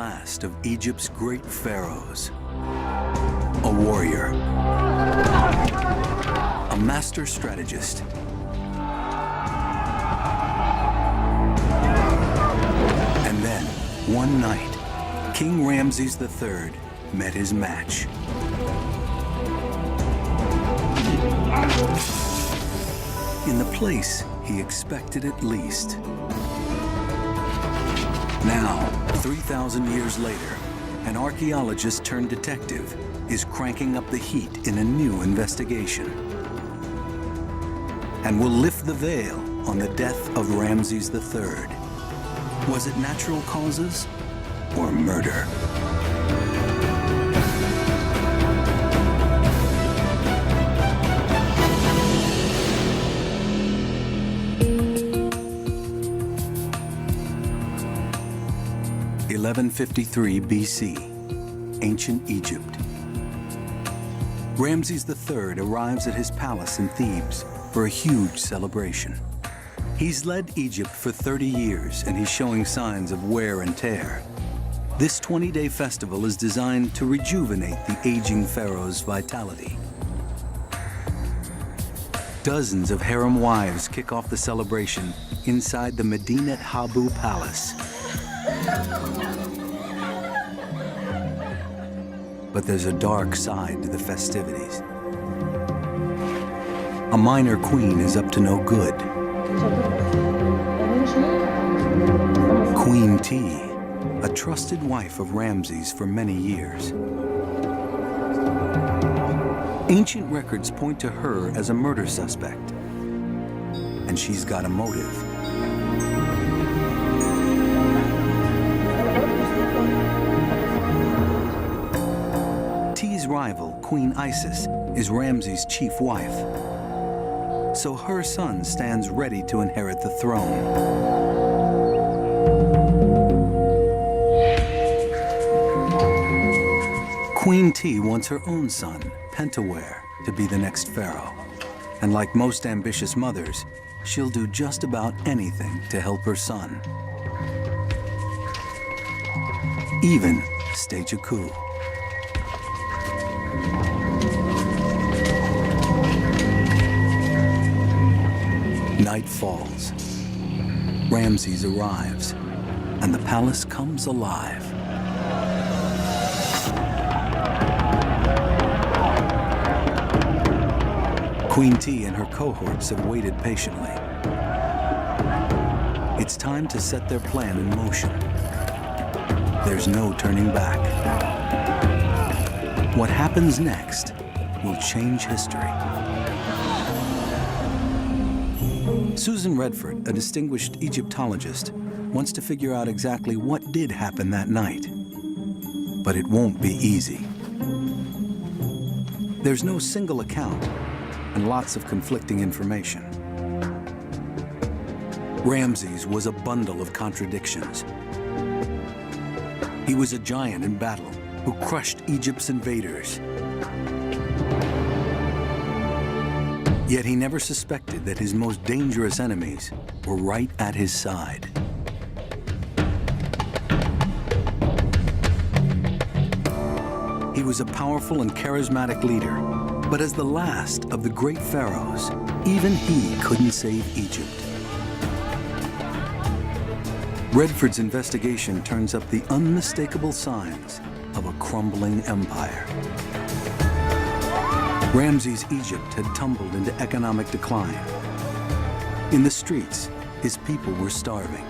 last of Egypt's great pharaohs. A warrior, a master strategist, and then, one night, King Ramses III met his match. In the place he expected at least. Now, 3,000 years later, an archaeologist turned detective is cranking up the heat in a new investigation. And will lift the veil on the death of Ramses III. Was it natural causes or murder? (1153 BC), ancient Egypt. Ramses III arrives at his palace in Thebes for a huge celebration. He's led Egypt for 30 years and he's showing signs of wear and tear. This 20-day festival is designed to rejuvenate the aging pharaoh's vitality. Dozens of harem wives kick off the celebration inside the Medinet Habu Palace. But there's a dark side to the festivities. A minor queen is up to no good. Queen T, a trusted wife of Ramses for many years. Ancient records point to her as a murder suspect, and she's got a motive. T's rival, Queen Isis, is Ramses' chief wife. So her son stands ready to inherit the throne. Queen T wants her own son, Pentawere, to be the next pharaoh. And like most ambitious mothers, she'll do just about anything to help her son. Even stage a coup. Night falls. Ramses arrives, and the palace comes alive. Queen T and her cohorts have waited patiently. It's time to set their plan in motion. There's no turning back. What happens next will change history. Susan Redford, a distinguished Egyptologist, wants to figure out exactly what did happen that night. But it won't be easy. There's no single account and lots of conflicting information. Ramses was a bundle of contradictions. He was a giant in battle who crushed Egypt's invaders. Yet he never suspected that his most dangerous enemies were right at his side. He was a powerful and charismatic leader, but as the last of the great pharaohs, even he couldn't save Egypt. Redford's investigation turns up the unmistakable signs of a crumbling empire. Ramses' Egypt had tumbled into economic decline. In the streets, his people were starving.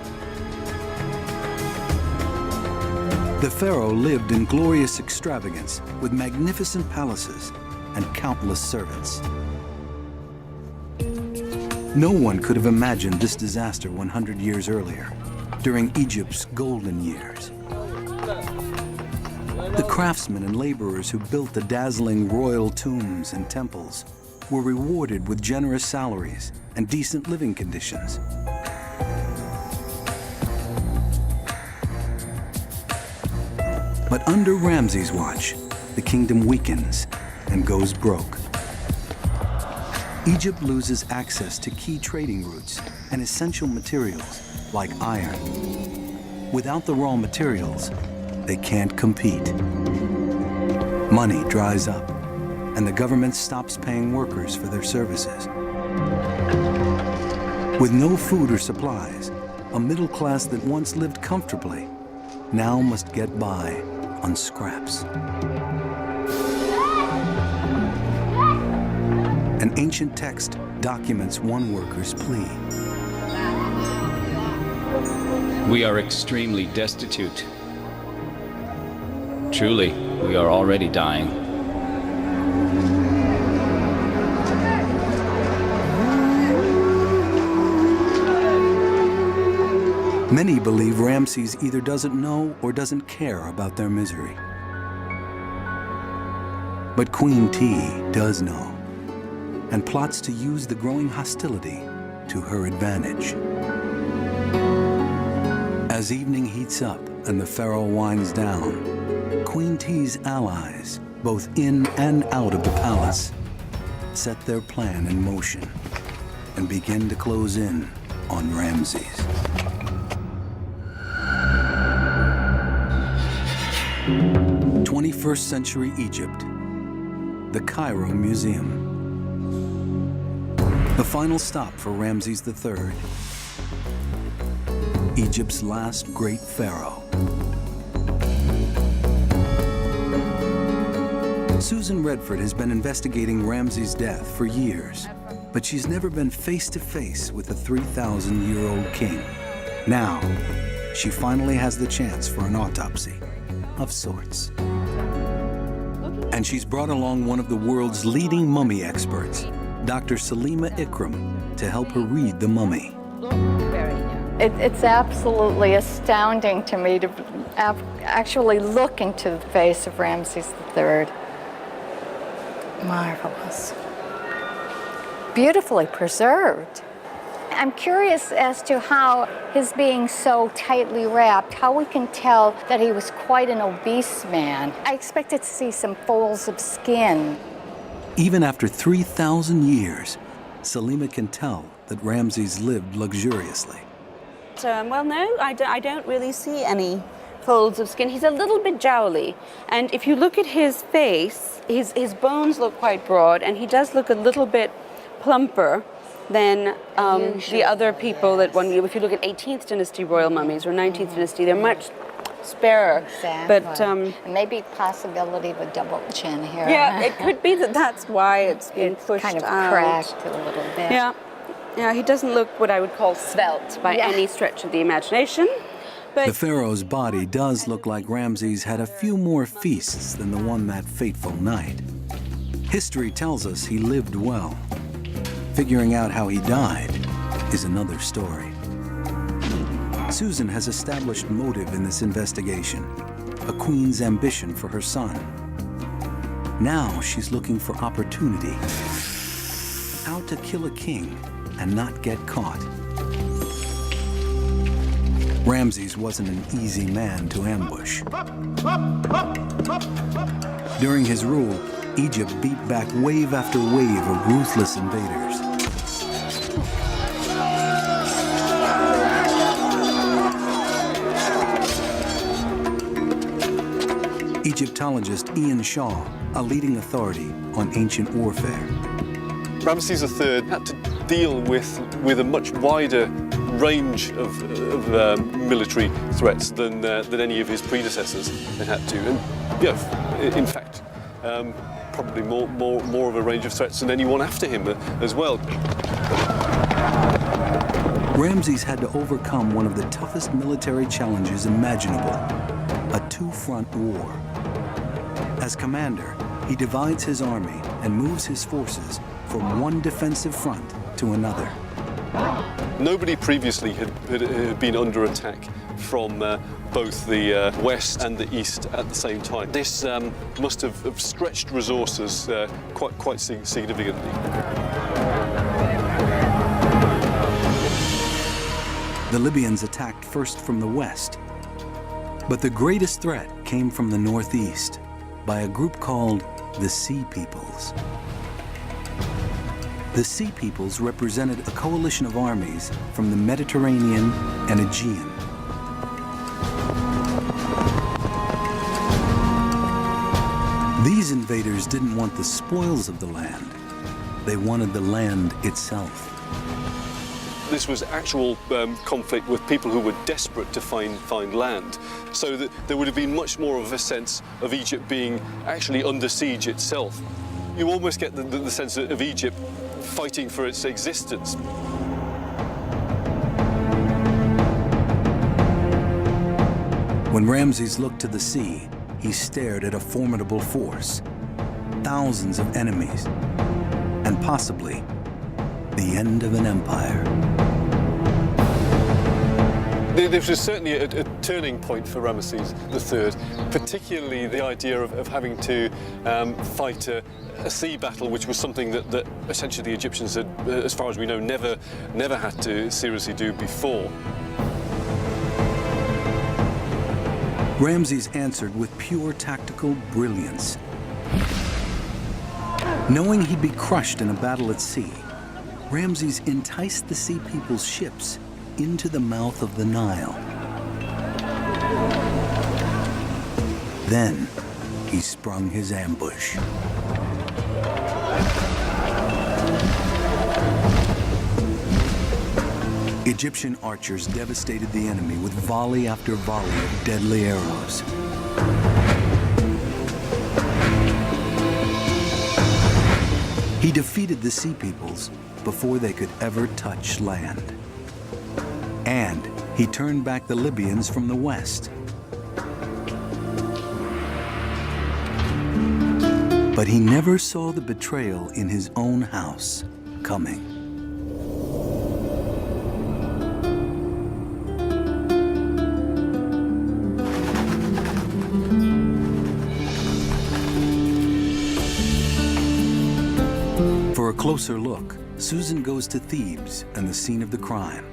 The pharaoh lived in glorious extravagance with magnificent palaces and countless servants. No one could have imagined this disaster 100 years earlier, during Egypt's golden years. The craftsmen and laborers who built the dazzling royal tombs and temples were rewarded with generous salaries and decent living conditions. But under Ramses' watch, the kingdom weakens and goes broke. Egypt loses access to key trading routes and essential materials like iron. Without the raw materials, they can't compete. Money dries up, and the government stops paying workers for their services. With no food or supplies, a middle class that once lived comfortably now must get by on scraps. An ancient text documents one worker's plea. We are extremely destitute. Truly, we are already dying. Many believe Ramses either doesn't know or doesn't care about their misery. But Queen T does know, and plots to use the growing hostility to her advantage. As evening heats up and the Pharaoh winds down, Queen T's allies, both in and out of the palace, set their plan in motion and begin to close in on Ramses. '21st century Egypt, the Cairo Museum. The final stop for Ramses III, Egypt's last great pharaoh. Susan Redford has been investigating Ramses' death for years, but she's never been face to face with the 3,000-year-old king. Now, she finally has the chance for an autopsy of sorts. And she's brought along one of the world's leading mummy experts, Dr. Salima Ikram, to help her read the mummy. It's absolutely astounding to me to actually look into the face of Ramses III. Marvelous. Beautifully preserved. I'm curious as to how his being so tightly wrapped, how we can tell that he was quite an obese man. I expected to see some folds of skin. Even after 3,000 years, Salima can tell that Ramses lived luxuriously. Well, no, I don't really see any folds of skin. He's a little bit jowly. And if you look at his face, his bones look quite broad, and he does look a little bit plumper than the other people that if you look at 18th dynasty royal mummies or 19th dynasty, they're much sparer. Exactly. But maybe possibility of a double chin here. Yeah, it could be that's why it's been pushed kind of out. cracked a little bit. Yeah, he doesn't look what I would call svelte by any stretch of the imagination. But the pharaoh's body does look like Ramses had a few more feasts than the one that fateful night. History tells us he lived well. Figuring out how he died is another story. Susan has established motive in this investigation, a queen's ambition for her son. Now she's looking for opportunity. How to kill a king and not get caught. Ramses wasn't an easy man to ambush. During his rule, Egypt beat back wave after wave of ruthless invaders. Egyptologist Ian Shaw, a leading authority on ancient warfare. Ramses III had to deal with a much wider range of military threats than any of his predecessors had had to, and in fact, probably more of a range of threats than anyone after him as well. Ramses had to overcome one of the toughest military challenges imaginable, a two-front war. As commander, he divides his army and moves his forces from one defensive front to another. Nobody previously had been under attack from both the west and the east at the same time. This must have stretched resources quite significantly. The Libyans attacked first from the west, but the greatest threat came from the northeast by a group called the Sea Peoples. The Sea Peoples represented a coalition of armies from the Mediterranean and Aegean. These invaders didn't want the spoils of the land. They wanted the land itself. This was actual conflict with people who were desperate to find land. So that there would have been much more of a sense of Egypt being actually under siege itself. You almost get the sense of Egypt fighting for its existence. When Ramses looked to the sea, he stared at a formidable force, thousands of enemies, and possibly the end of an empire. This was certainly a turning point for Ramesses III, particularly the idea of having to fight a sea battle, which was something that essentially the Egyptians had, as far as we know, never had to seriously do before. Ramses answered with pure tactical brilliance. Knowing he'd be crushed in a battle at sea, Ramses enticed the Sea People's ships into the mouth of the Nile. Then he sprung his ambush. Egyptian archers devastated the enemy with volley after volley of deadly arrows. He defeated the Sea Peoples before they could ever touch land. And he turned back the Libyans from the west. But he never saw the betrayal in his own house coming. For a closer look, Susan goes to Thebes and the scene of the crime.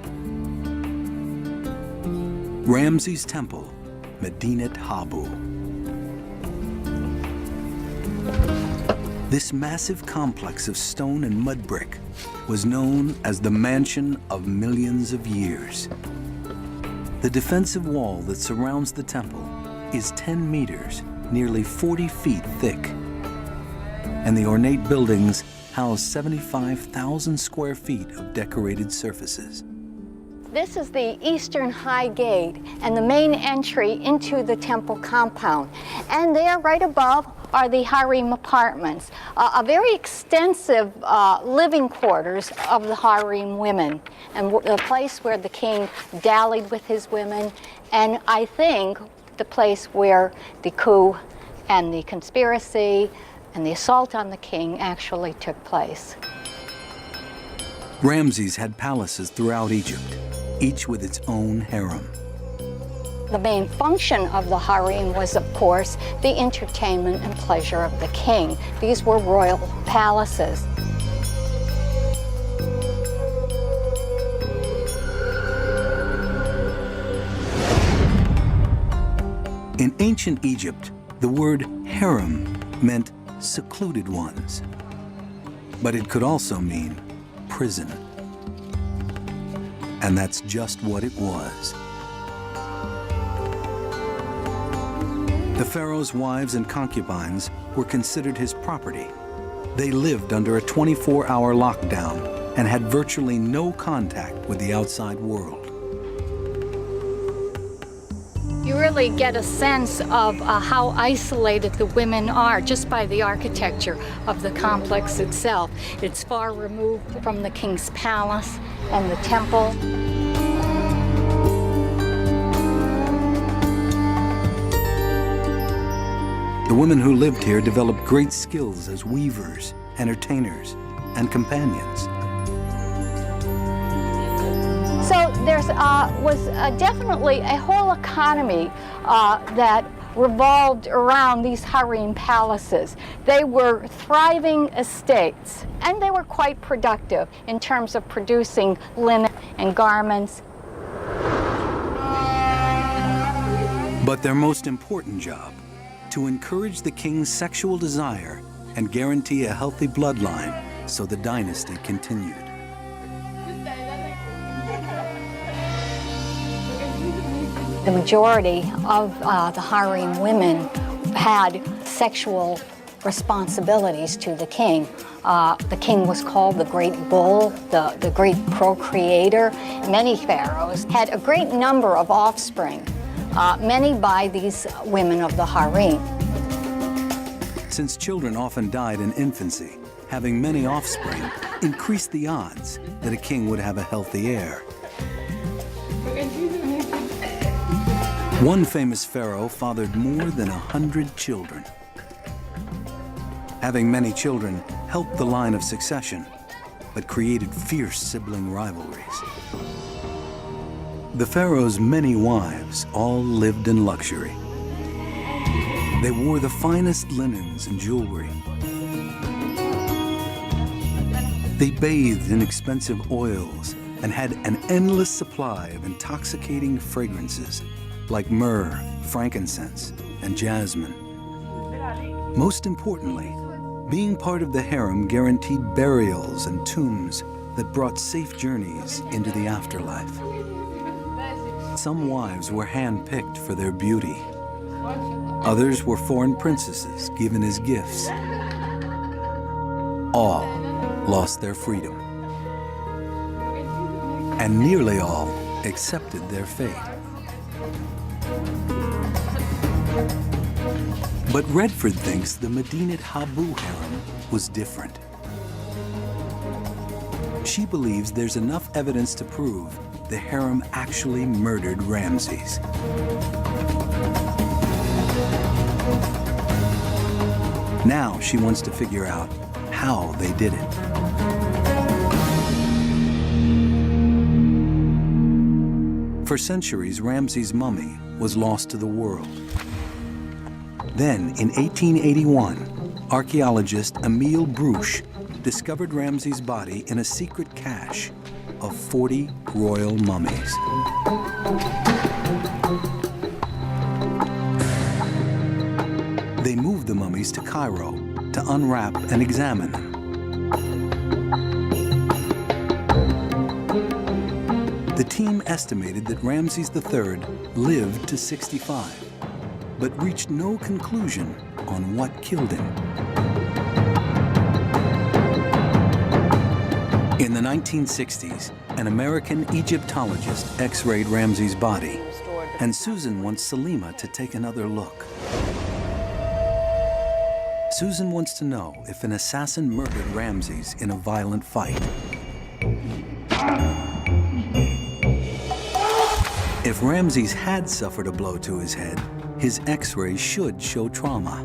Ramses' temple, Medinet Habu. This massive complex of stone and mud brick was known as the mansion of millions of years. The defensive wall that surrounds the temple is 10 meters, nearly 40 feet thick. And the ornate buildings house 75,000 square feet of decorated surfaces. This is the Eastern High Gate and the main entry into the temple compound. And there, right above, are the harem apartments, a very extensive living quarters of the harem women, and the place where the king dallied with his women, and I think the place where the coup and the conspiracy and the assault on the king actually took place. Ramses had palaces throughout Egypt, each with its own harem. The main function of the harem was, of course, the entertainment and pleasure of the king. These were royal palaces. In ancient Egypt, the word harem meant secluded ones, but it could also mean prison. And that's just what it was. The pharaoh's wives and concubines were considered his property. They lived under a 24-hour lockdown and had virtually no contact with the outside world. You really get a sense of how isolated the women are just by the architecture of the complex itself. It's far removed from the king's palace and the temple. The women who lived here developed great skills as weavers, entertainers, and companions. So there was definitely a whole economy that revolved around these harem palaces. They were thriving estates, and they were quite productive in terms of producing linen and garments. But their most important job, to encourage the king's sexual desire and guarantee a healthy bloodline so the dynasty continued. The majority of the harem women had sexual responsibilities to the king. The king was called the Great Bull, the Great Procreator. Many pharaohs had a great number of offspring, many by these women of the harem. Since children often died in infancy, having many offspring increased the odds that a king would have a healthy heir. One famous pharaoh fathered more than 100 children. Having many children helped the line of succession, but created fierce sibling rivalries. The pharaoh's many wives all lived in luxury. They wore the finest linens and jewelry. They bathed in expensive oils and had an endless supply of intoxicating fragrances like myrrh, frankincense, and jasmine. Most importantly, being part of the harem guaranteed burials and tombs that brought safe journeys into the afterlife. Some wives were handpicked for their beauty. Others were foreign princesses given as gifts. All lost their freedom. And nearly all accepted their fate. But Redford thinks the Medinet Habu harem was different. She believes there's enough evidence to prove the harem actually murdered Ramses. Now she wants to figure out how they did it. For centuries, Ramses' mummy was lost to the world. Then, in 1881, archaeologist Emile Bruch discovered Ramses' body in a secret cache of 40 royal mummies. They moved the mummies to Cairo to unwrap and examine them. The team estimated that Ramses III lived to 65, but reached no conclusion on what killed him. In the 1960s, an American Egyptologist X-rayed Ramses' body, and Susan wants Salima to take another look. Susan wants to know if an assassin murdered Ramses in a violent fight. If Ramses had suffered a blow to his head, his X-rays should show trauma.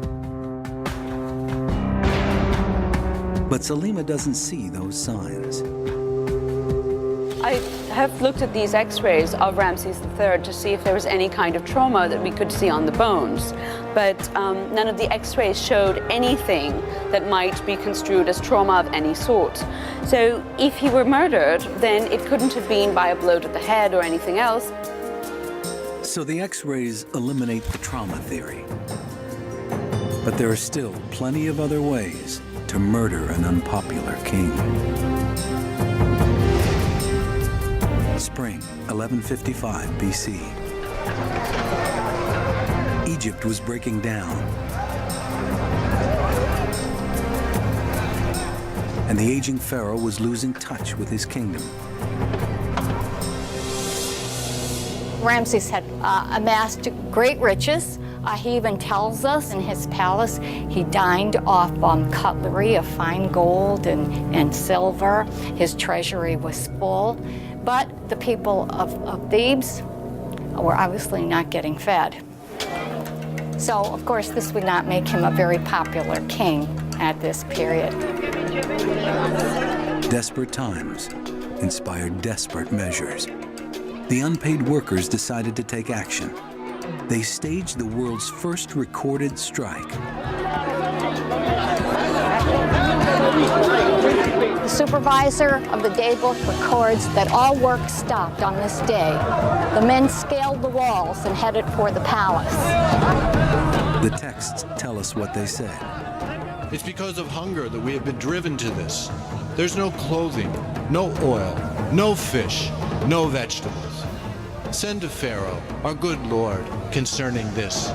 But Salima doesn't see those signs. I have looked at these X-rays of Ramses III to see if there was any kind of trauma that we could see on the bones. But none of the X-rays showed anything that might be construed as trauma of any sort. So if he were murdered, then it couldn't have been by a blow to the head or anything else. So the X-rays eliminate the trauma theory. But there are still plenty of other ways to murder an unpopular king. Spring 1155 BC. Egypt was breaking down. And the aging pharaoh was losing touch with his kingdom. Ramses had amassed great riches. He even tells us in his palace he dined off cutlery of fine gold and silver. His treasury was full. But the people of Thebes were obviously not getting fed. So, of course, this would not make him a very popular king at this period. Desperate times inspired desperate measures. The unpaid workers decided to take action. They staged the world's first recorded strike. The supervisor of the daybook records that all work stopped on this day. The men scaled the walls and headed for the palace. The texts tell us what they said. It's because of hunger that we have been driven to this. There's no clothing, no oil, no fish, no vegetables. Send to Pharaoh, our good Lord, concerning this.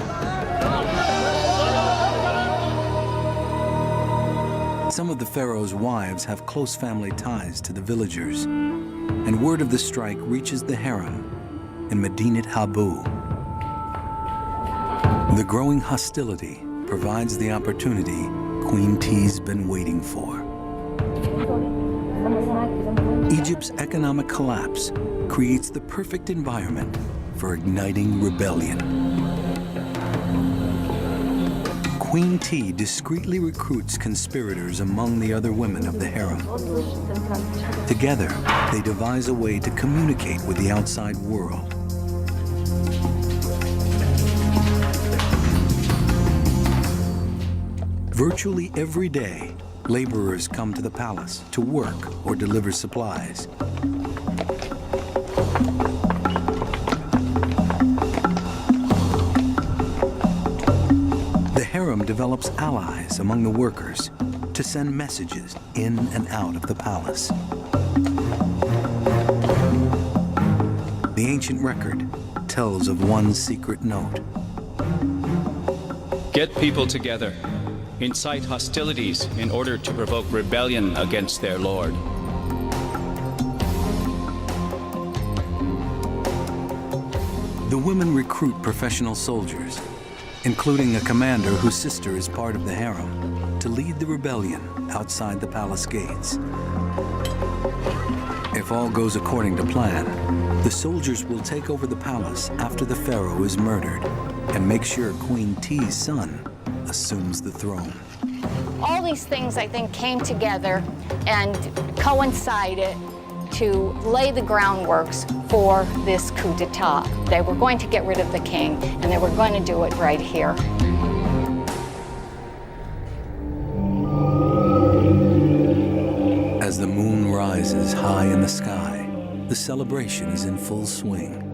Some of the pharaoh's wives have close family ties to the villagers, and word of the strike reaches the harem in Medinat Habu. The growing hostility provides the opportunity Queen T's been waiting for. Egypt's economic collapse creates the perfect environment for igniting rebellion. Queen T discreetly recruits conspirators among the other women of the harem. Together, they devise a way to communicate with the outside world. Virtually every day, laborers come to the palace to work or deliver supplies. The harem develops allies among the workers to send messages in and out of the palace. The ancient record tells of one secret note. Get people together. Incite hostilities in order to provoke rebellion against their lord. The women recruit professional soldiers, including a commander whose sister is part of the harem, to lead the rebellion outside the palace gates. If all goes according to plan, the soldiers will take over the palace after the pharaoh is murdered and make sure Queen T's son assumes the throne. All these things, I think, came together and coincided to lay the groundworks for this coup d'etat. They were going to get rid of the king, and they were going to do it right here. As the moon rises high in the sky, the celebration is in full swing.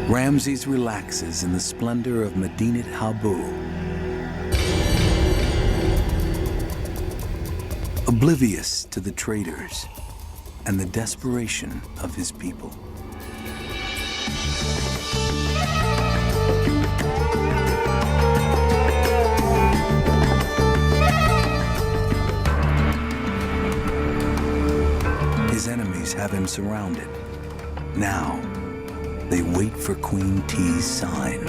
Ramses relaxes in the splendor of Medinat Habu. Oblivious to the traitors and the desperation of his people. His enemies have him surrounded. Now, they wait for Queen T's sign.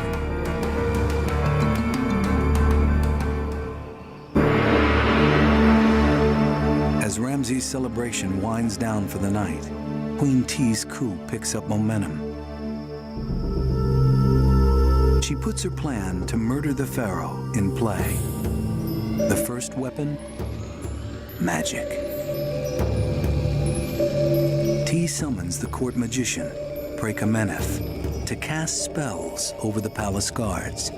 As Ramses' celebration winds down for the night, Queen T's coup picks up momentum. She puts her plan to murder the pharaoh in play. The first weapon? Magic. T summons the court magician, to cast spells over the palace guards.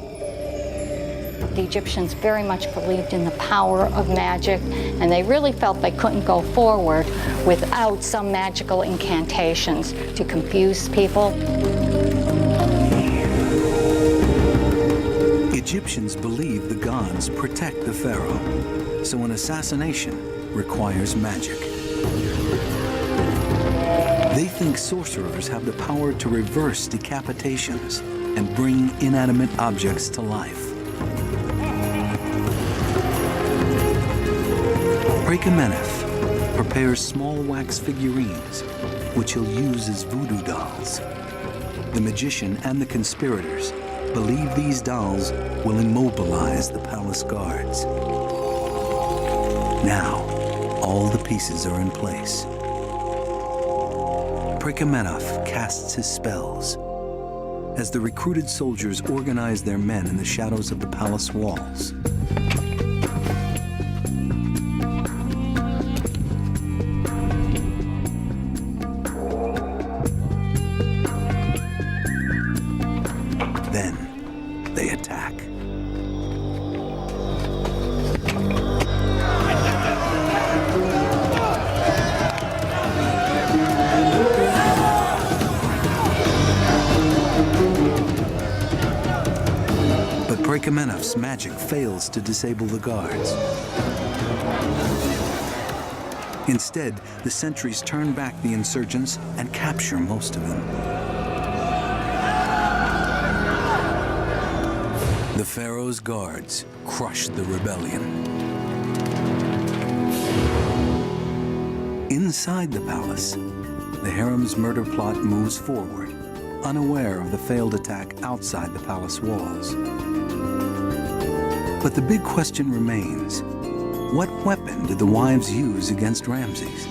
The Egyptians very much believed in the power of magic, and they really felt they couldn't go forward without some magical incantations to confuse people. Egyptians believe the gods protect the pharaoh, so an assassination requires magic. They think sorcerers have the power to reverse decapitations and bring inanimate objects to life. prepares small wax figurines, which he'll use as voodoo dolls. The magician and the conspirators believe these dolls will immobilize the palace guards. Now, all the pieces are in place. Prekamenov casts his spells as the recruited soldiers organize their men in the shadows of the palace walls. Then they attack. But Prekamenov's magic fails to disable the guards. Instead, the sentries turn back the insurgents and capture most of them. The Pharaoh's guards crushed the rebellion. Inside the palace, the harem's murder plot moves forward, unaware of the failed attack outside the palace walls. But the big question remains, what weapon did the wives use against Ramses?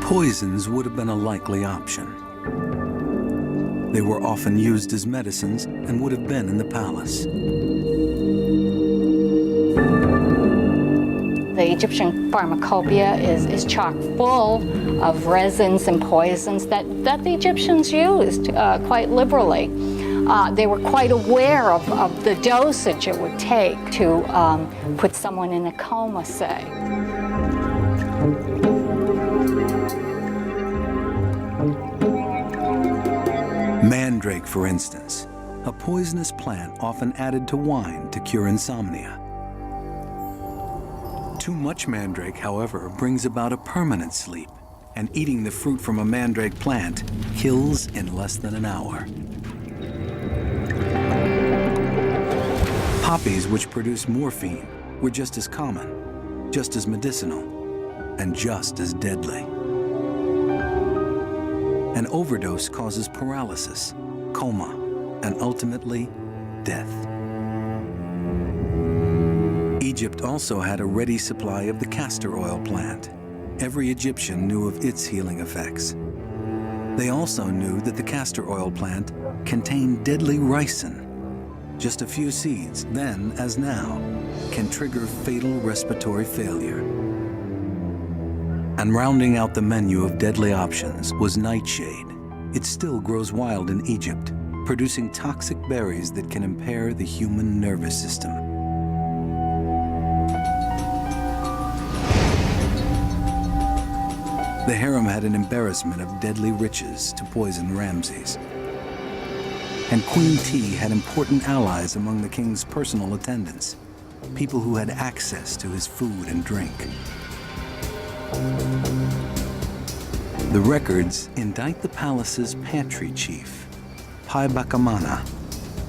Poisons would have been a likely option. They were often used as medicines and would have been in the palace. The Egyptian pharmacopoeia is chock full of resins and poisons that the Egyptians used quite liberally. They were quite aware of the dosage it would take to put someone in a coma, say. Mandrake, for instance, a poisonous plant often added to wine to cure insomnia. Too much mandrake, however, brings about a permanent sleep, and eating the fruit from a mandrake plant kills in less than an hour. Poppies, which produce morphine, were just as common, just as medicinal, and just as deadly. An overdose causes paralysis, coma, and ultimately, death. Egypt also had a ready supply of the castor oil plant. Every Egyptian knew of its healing effects. They also knew that the castor oil plant contained deadly ricin. Just a few seeds, then as now, can trigger fatal respiratory failure. And rounding out the menu of deadly options was nightshade. It still grows wild in Egypt, producing toxic berries that can impair the human nervous system. The harem had an embarrassment of deadly riches to poison Ramses. And Queen T had important allies among the king's personal attendants, people who had access to his food and drink. The records indict the palace's pantry chief, Pai Bakamana,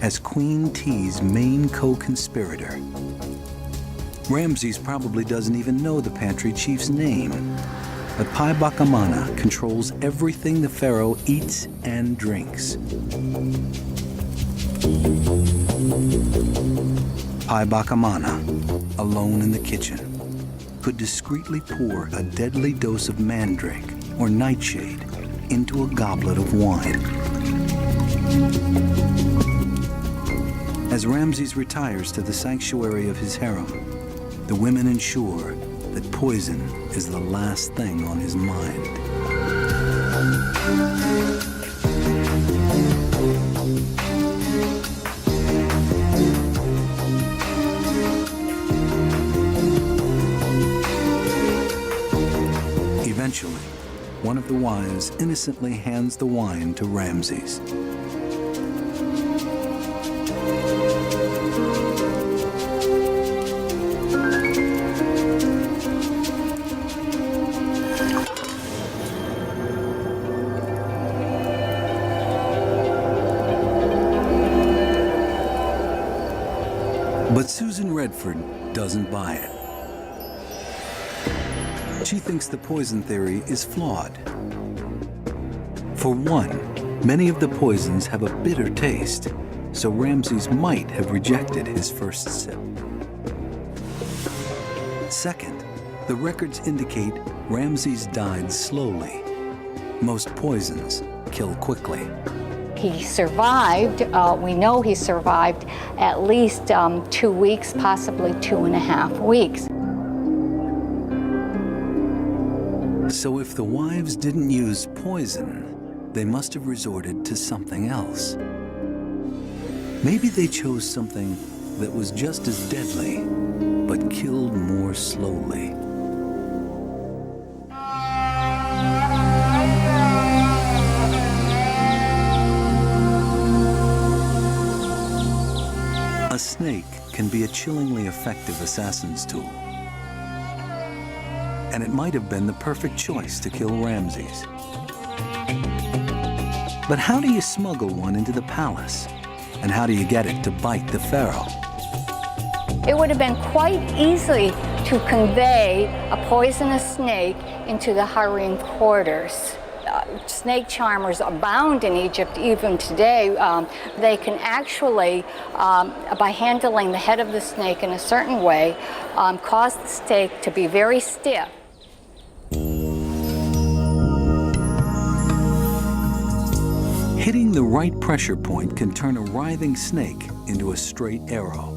as Queen T's main co-conspirator. Ramses probably doesn't even know the pantry chief's name, but Pai Bakamana controls everything the pharaoh eats and drinks. Pai Bakamana, alone in the kitchen, could discreetly pour a deadly dose of mandrake or nightshade into a goblet of wine. As Ramses retires to the sanctuary of his harem, the women ensure that poison is the last thing on his mind. Eventually, one of the wives innocently hands the wine to Ramses. But Susan Redford doesn't buy it. She thinks the poison theory is flawed. For one, many of the poisons have a bitter taste, so Ramses might have rejected his first sip. Second, the records indicate Ramses died slowly. Most poisons kill quickly. He survived, we know he survived at least 2 weeks, possibly 2.5 weeks. So if the wives didn't use poison, they must have resorted to something else. Maybe they chose something that was just as deadly, but killed more slowly. A snake can be a chillingly effective assassin's tool. and it might have been the perfect choice to kill Ramses. But how do you smuggle one into the palace? And how do you get it to bite the pharaoh? It would have been quite easy to convey a poisonous snake into the harem quarters. Snake charmers abound in Egypt even today. They can actually, by handling the head of the snake in a certain way, cause the snake to be very stiff. Hitting the right pressure point can turn a writhing snake into a straight arrow.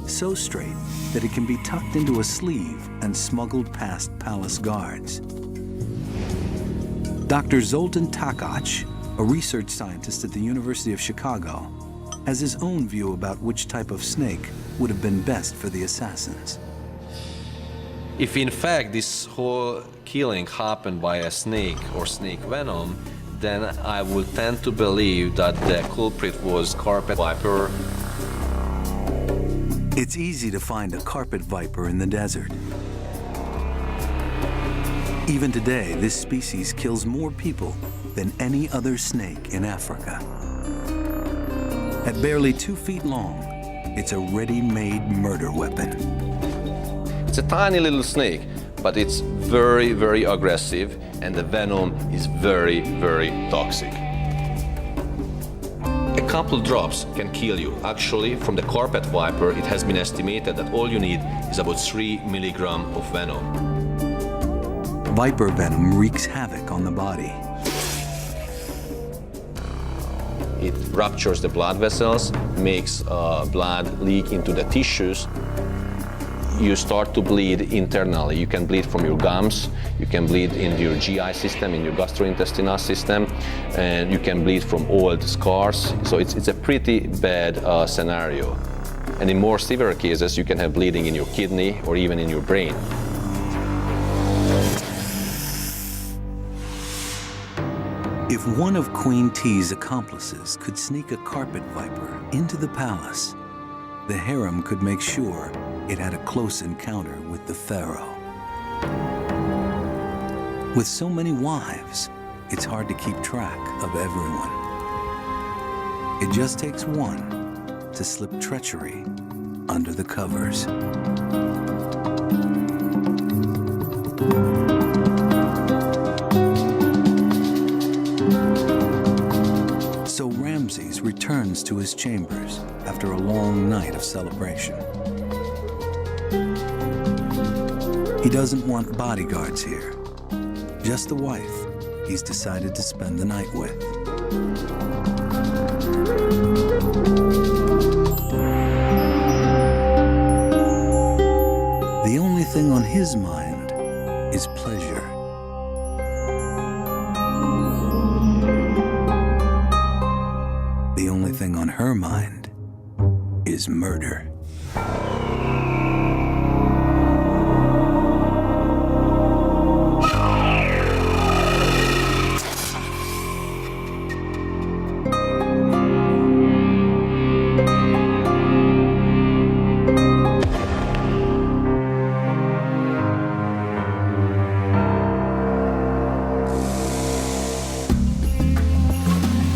So straight that it can be tucked into a sleeve and smuggled past palace guards. Dr. Zoltan Takac, a research scientist at the University of Chicago, has his own view about which type of snake would have been best for the assassins. If in fact this whole killing happened by a snake or snake venom, then I would tend to believe that the culprit was carpet viper. It's easy to find a carpet viper in the desert. Even today, this species kills more people than any other snake in Africa. At barely 2 feet long, it's a ready-made murder weapon. It's a tiny little snake, but it's very, very aggressive, and the venom is very, very toxic. A couple drops can kill you. Actually, from the carpet viper, it has been estimated that all you need is about 3 milligrams of venom. Viper venom wreaks havoc on the body. It ruptures the blood vessels, makes blood leak into the tissues. You start to bleed internally. You can bleed from your gums, you can bleed in your GI system, in your gastrointestinal system, and you can bleed from old scars. So it's a pretty bad scenario. And in more severe cases, you can have bleeding in your kidney or even in your brain. If one of Queen T's accomplices could sneak a carpet viper into the palace, the harem could make sure it had a close encounter with the pharaoh. With so many wives, it's hard to keep track of everyone. It just takes one to slip treachery under the covers. So Ramses returns to his chambers after a long night of celebration. He doesn't want bodyguards here, just the wife he's decided to spend the night with. The only thing on his mind is pleasure. The only thing on her mind is murder.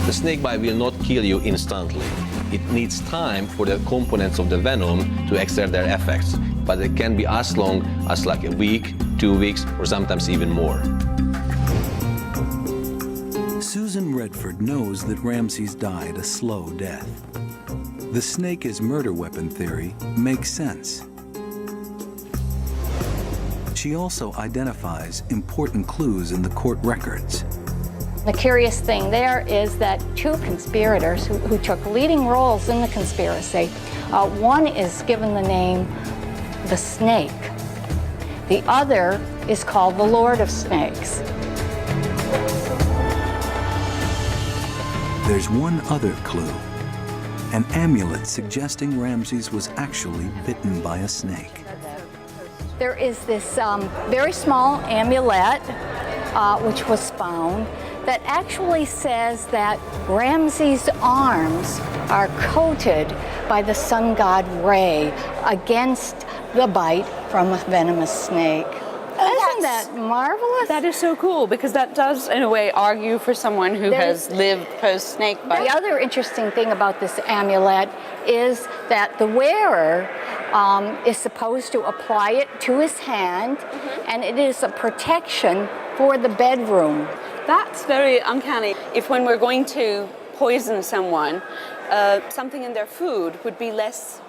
The snakebite will not kill you instantly. It needs time for the components of the venom to exert their effects, but it can be as long as like a week, 2 weeks, or sometimes even more. Susan Redford knows that Ramses died a slow death. The snake as murder weapon theory makes sense. She also identifies important clues in the court records. The curious thing there is that 2 conspirators who took leading roles in the conspiracy, one is given the name the Snake. The other is called the Lord of Snakes. There's one other clue, an amulet suggesting Ramses was actually bitten by a snake. There is this very small amulet which was found that actually says that Ramses' arms are coated by the sun god Re against the bite from a venomous snake. Isn't that marvelous? That is so cool, because that does, in a way, argue for someone who has lived post-snake bite. The other interesting thing about this amulet is that the wearer is supposed to apply it to his hand, and it is a protection for the bedroom. That's very uncanny. If when we're going to poison someone, something in their food would be less,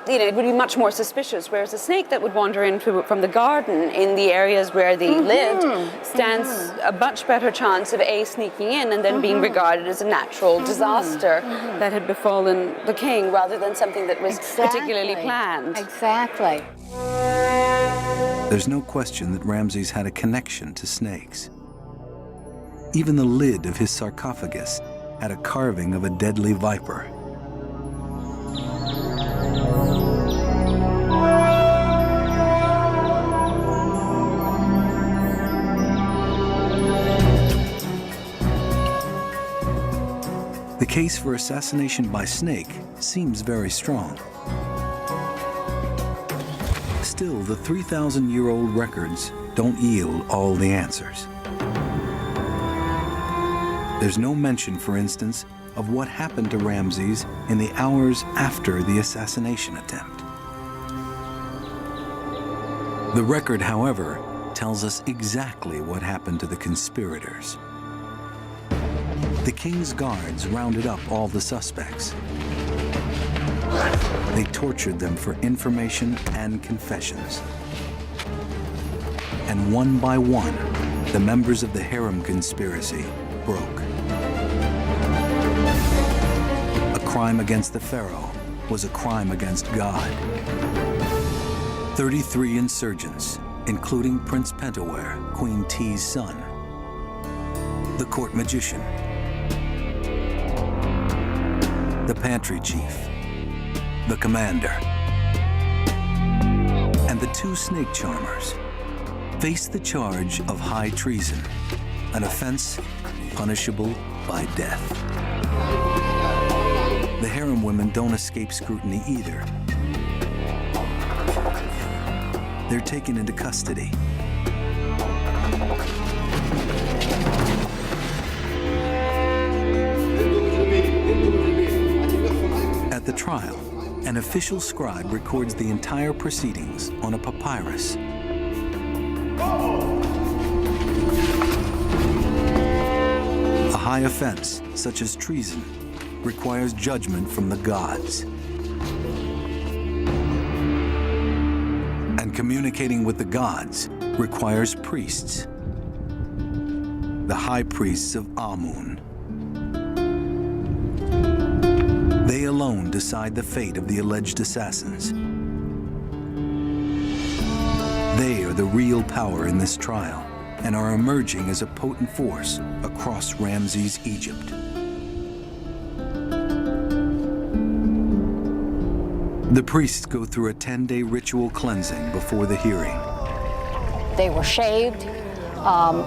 it would be much more suspicious, whereas a snake that would wander in from the garden in the areas where they lived stands a much better chance of A, sneaking in and then being regarded as a natural disaster that had befallen the king, rather than something that was particularly planned. Exactly. There's no question that Ramses had a connection to snakes. Even the lid of his sarcophagus had a carving of a deadly viper. The case for assassination by snake seems very strong. Still, the 3,000-year-old records don't yield all the answers. There's no mention, for instance, of what happened to Ramses in the hours after the assassination attempt. The record, however, tells us exactly what happened to the conspirators. The king's guards rounded up all the suspects. They tortured them for information and confessions. And one by one, the members of the harem conspiracy broke. A crime against the pharaoh was a crime against God. 33 insurgents, including Prince Pentawere, Queen T's son, the court magician, the pantry chief, the commander, and the 2 snake charmers face the charge of high treason, an offense punishable by death. The harem women don't escape scrutiny either. They're taken into custody. At the trial, an official scribe records the entire proceedings on a papyrus. A high offense, such as treason, requires judgment from the gods. And communicating with the gods requires priests, the high priests of Amun. They alone decide the fate of the alleged assassins. They are the real power in this trial and are emerging as a potent force across Ramses' Egypt. The priests go through a 10-day ritual cleansing before the hearing. They were shaved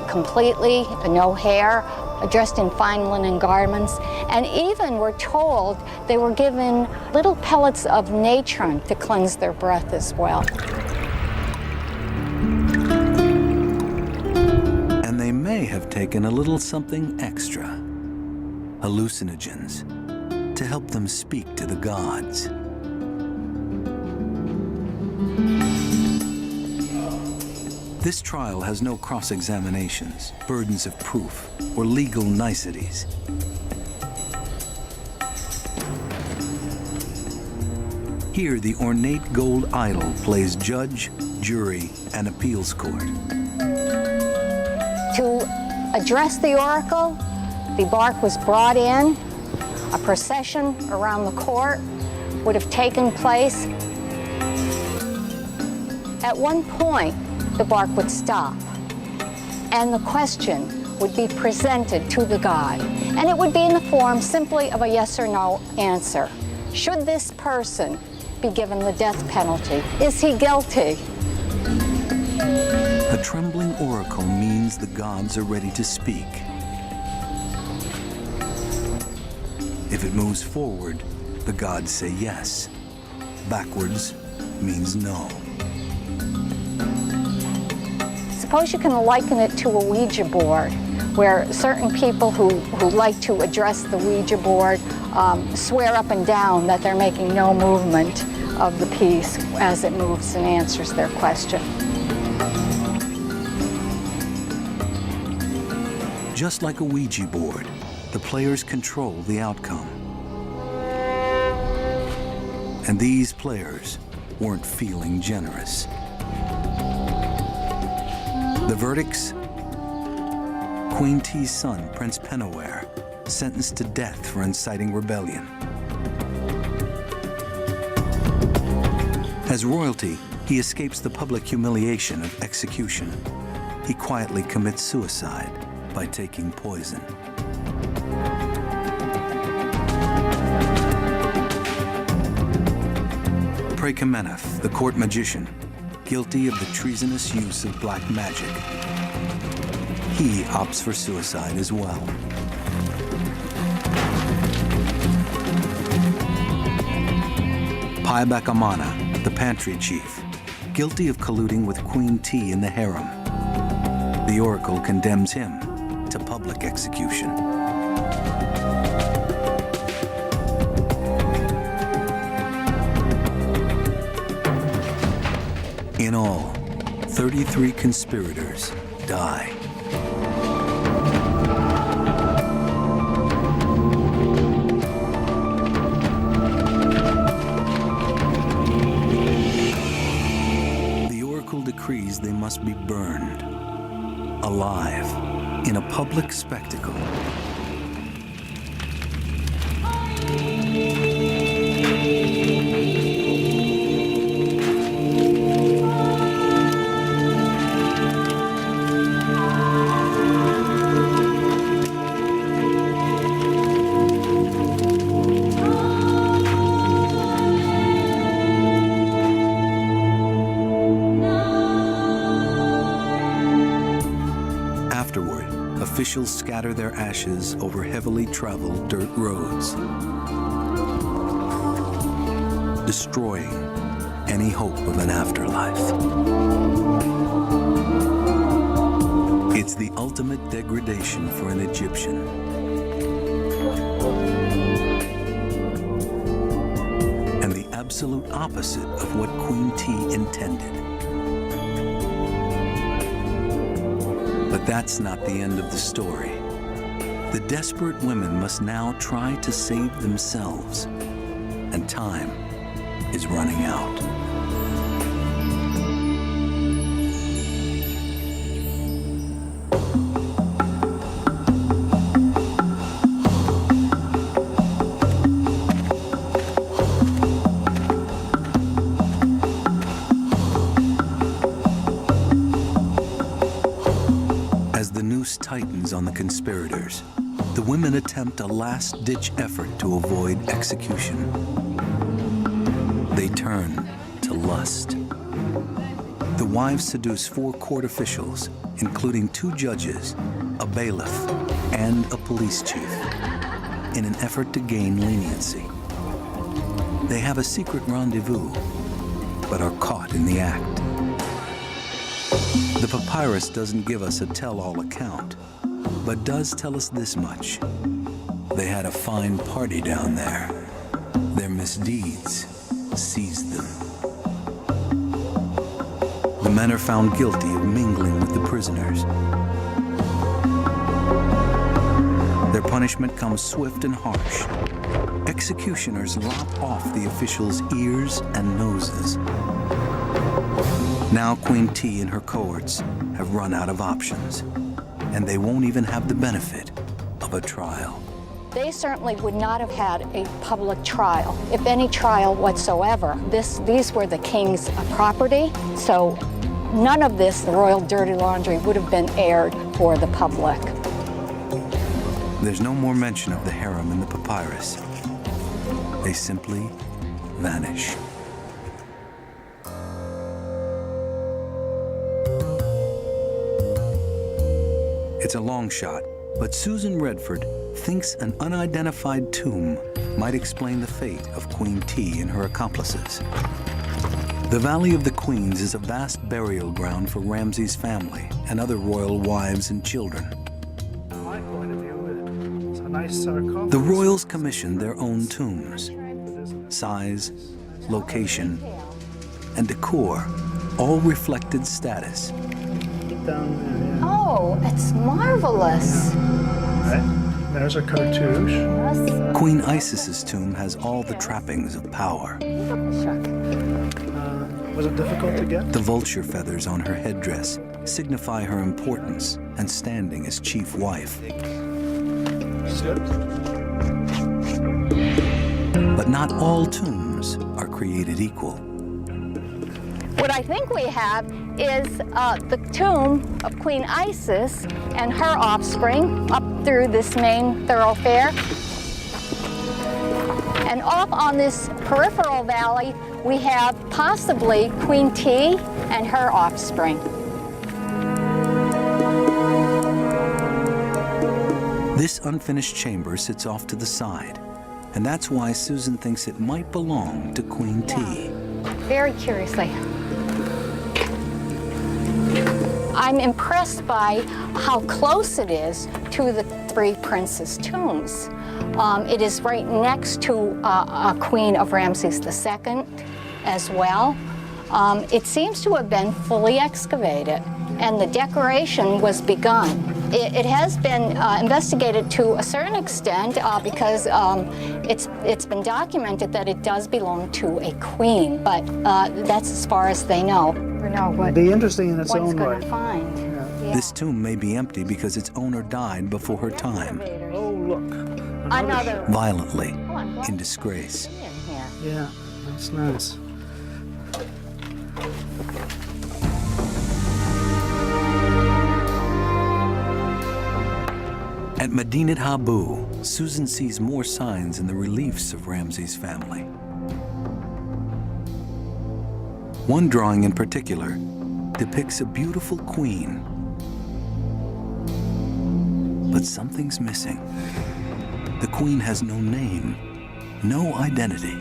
completely, no hair, dressed in fine linen garments, and even we're told they were given little pellets of natron to cleanse their breath as well. And they may have taken a little something extra, hallucinogens, to help them speak to the gods. This trial has no cross-examinations, burdens of proof, or legal niceties. Here, the ornate gold idol plays judge, jury, and appeals court. To address the oracle, the bark was brought in. A procession around the court would have taken place. At one point, the bark would stop, and the question would be presented to the god, and it would be in the form simply of a yes or no answer. Should this person be given the death penalty? Is he guilty? A trembling oracle means the gods are ready to speak. If it moves forward, the gods say yes. Backwards means no. suppose you can liken it to a Ouija board, where certain people who like to address the Ouija board swear up and down that they're making no movement of the piece as it moves and answers their question. Just like a Ouija board, the players control the outcome. And these players weren't feeling generous. The verdicts: Queen T's son, Prince Penaware, sentenced to death for inciting rebellion. As royalty, he escapes the public humiliation of execution. He quietly commits suicide by taking poison. Prekamenef, the court magician, guilty of the treasonous use of black magic. He opts for suicide as well. Paibakamana, the pantry chief, guilty of colluding with Queen T in the harem. The oracle condemns him to public execution. In all, 33 conspirators die. The oracle decrees they must be burned alive in a public spectacle. Officials scatter their ashes over heavily traveled dirt roads, destroying any hope of an afterlife. It's the ultimate degradation for an Egyptian. And the absolute opposite of what Queen T intended. But that's not the end of the story. The desperate women must now try to save themselves, and time is running out. Tightens on the conspirators. The women attempt a last-ditch effort to avoid execution. They turn to lust. The wives seduce 4 court officials, including 2 judges, a bailiff, and a police chief, in an effort to gain leniency. They have a secret rendezvous, but are caught in the act. The papyrus doesn't give us a tell-all account, but does tell us this much. They had a fine party down there. Their misdeeds seized them. The men are found guilty of mingling with the prisoners. Their punishment comes swift and harsh. Executioners lop off the officials' ears and noses. Now Queen T and her cohorts have run out of options, and they won't even have the benefit of a trial. They certainly would not have had a public trial, if any trial whatsoever. These were the king's property, so none of this, the royal dirty laundry, would have been aired for the public. There's no more mention of the harem in the papyrus. They simply vanish. It's a long shot, but Susan Redford thinks an unidentified tomb might explain the fate of Queen T and her accomplices. The Valley of the Queens is a vast burial ground for Ramses' family and other royal wives and children. My point of view, it's a nice sarcophagus. The royals commissioned their own tombs. Size, location, and decor all reflected status. Down there, yeah. Oh, it's marvelous. Right. There's a cartouche. Yes. Queen Isis's tomb has all the trappings of power. Was it difficult to get? The vulture feathers on her headdress signify her importance and standing as chief wife. Sit. But not all tombs are created equal. What I think we have is the tomb of Queen Isis and her offspring up through this main thoroughfare. And off on this peripheral valley, we have possibly Queen T and her offspring. This unfinished chamber sits off to the side, and that's why Susan thinks it might belong to Queen T. Very curiously. I'm impressed by how close it is to the three princes' tombs. It is right next to a queen of Ramses II as well. It seems to have been fully excavated, and the decoration was begun. It has been investigated to a certain extent because it's been documented that it does belong to a queen, but that's as far as they know. We know what Be interesting in its one's own going way. to find. Yeah. This tomb may be empty because its owner died before her time, Oh, look. Another. violently, Oh, I'm glad in disgrace. in here. Yeah, that's nice. At Medinat Habu, Susan sees more signs in the reliefs of Ramses' family. One drawing in particular depicts a beautiful queen. But something's missing. The queen has no name, no identity.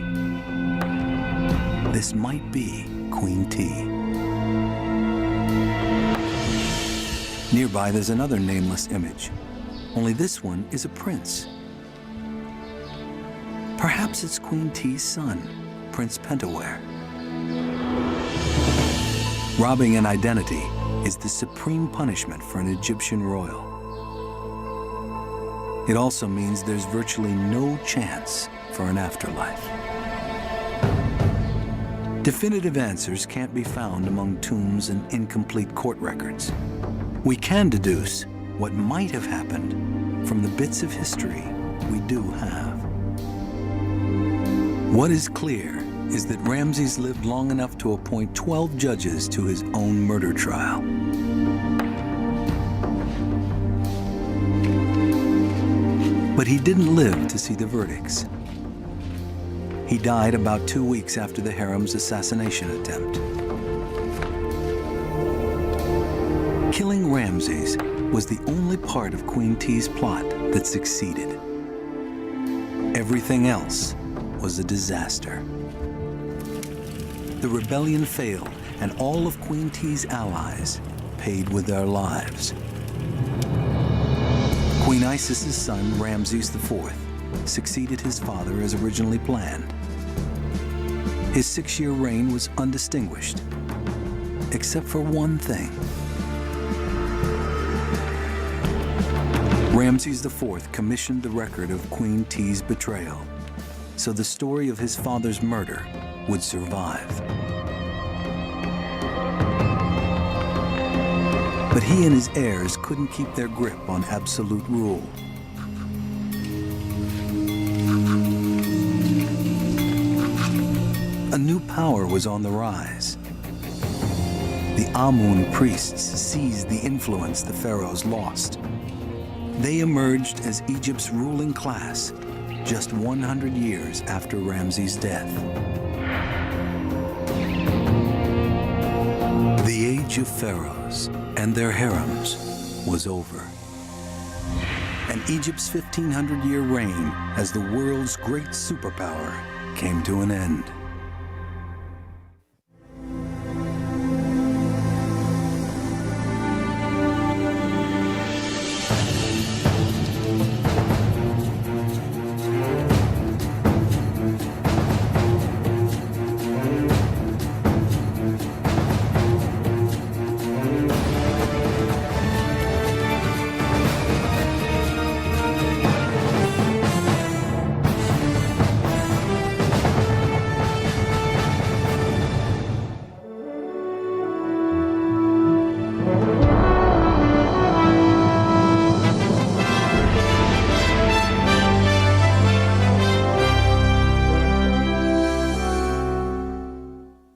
This might be Queen T. Nearby, there's another nameless image. Only this one is a prince. Perhaps it's Queen T's son, Prince Pentaware. Robbing an identity is the supreme punishment for an Egyptian royal. It also means there's virtually no chance for an afterlife. Definitive answers can't be found among tombs and incomplete court records. We can deduce what might have happened from the bits of history we do have. What is clear is that Ramses lived long enough to appoint 12 judges to his own murder trial. But he didn't live to see the verdicts. He died about 2 weeks after the harem's assassination attempt. Killing Ramses was the only part of Queen T's plot that succeeded. Everything else was a disaster. The rebellion failed, and all of Queen T's allies paid with their lives. Queen Isis's son, Ramses IV, succeeded his father as originally planned. His 6-year reign was undistinguished, except for one thing. Ramses IV commissioned the record of Queen T's betrayal, so the story of his father's murder would survive. But he and his heirs couldn't keep their grip on absolute rule. A new power was on the rise. The Amun priests seized the influence the pharaohs lost. They emerged as Egypt's ruling class just 100 years after Ramses' death. The age of pharaohs and their harems was over. And Egypt's 1,500-year reign as the world's great superpower came to an end.